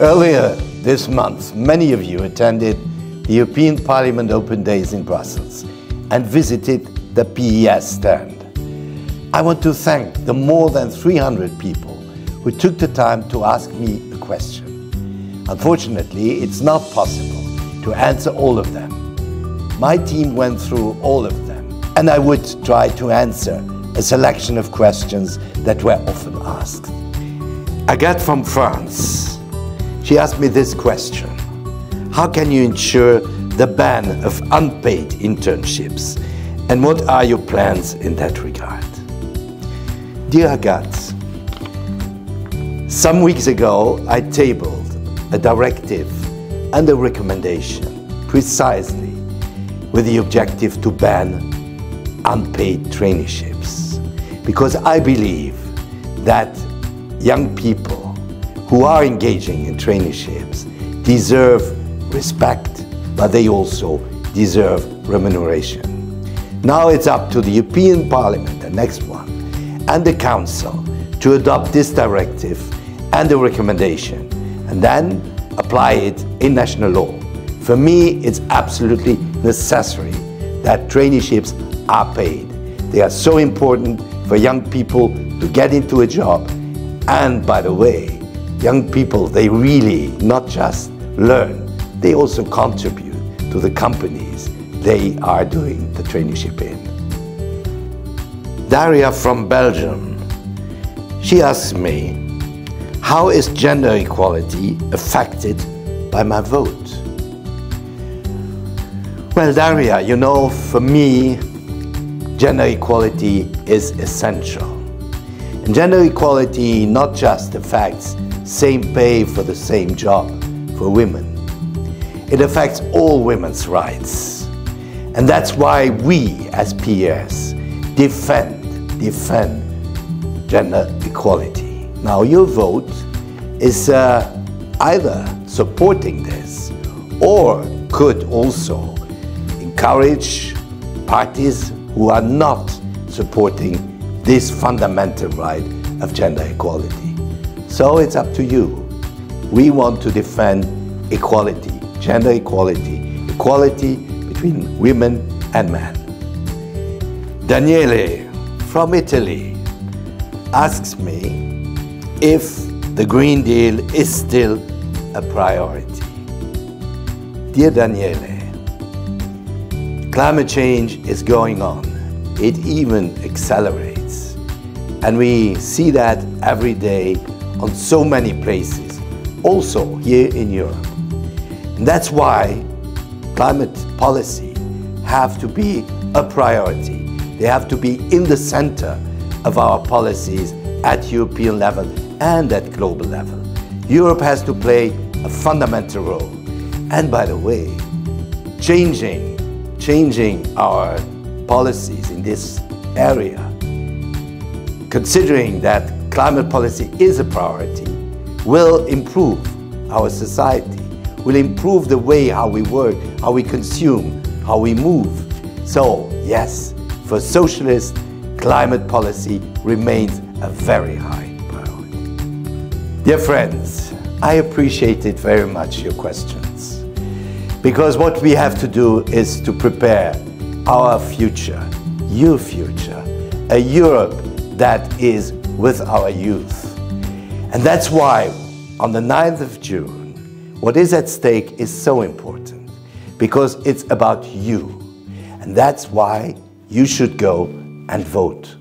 Earlier this month, many of you attended the European Parliament Open Days in Brussels and visited the PES stand. I want to thank the more than 300 people who took the time to ask me a question. Unfortunately, it's not possible to answer all of them. My team went through all of them, and I would try to answer a selection of questions that were often asked. Agathe from France, she asked me this question: how can you ensure the ban of unpaid internships, and what are your plans in that regard? Dear Agathe, some weeks ago I tabled a directive and a recommendation precisely with the objective to ban unpaid traineeships, because I believe that young people who are engaging in traineeships deserve respect, but they also deserve remuneration. Now it's up to the European Parliament, the next one, and the Council to adopt this directive and the recommendation and then apply it in national law. For me, it's absolutely necessary that traineeships are paid. They are so important for young people to get into a job. And by the way, young people, they really not just learn, they also contribute to the companies they are doing the traineeship in. Daria from Belgium, she asks me, how is gender equality affected by my vote? Well, Daria, you know, for me, gender equality is essential. And gender equality not just affects same pay for the same job for women. It affects all women's rights. And that's why we as PES defend gender equality. Now your vote is either supporting this or could also encourage parties who are not supporting this fundamental right of gender equality. So it's up to you. We want to defend equality, gender equality, equality between women and men. Daniele from Italy asks me if the Green Deal is still a priority. Dear Daniele, climate change is going on. It even accelerates. And we see that every day on so many places, also here in Europe. And that's why climate policy have to be a priority. They have to be in the center of our policies at European level and at global level. Europe has to play a fundamental role. And by the way, changing our policies in this area, considering that climate policy is a priority, will improve our society, will improve the way how we work, how we consume, how we move. So yes, for socialists, climate policy remains a very high priority. Dear friends, I appreciated very much your questions, because what we have to do is to prepare our future, your future, a Europe that is with our youth. And that's why on the 9th of June, what is at stake is so important, because it's about you. And that's why you should go and vote.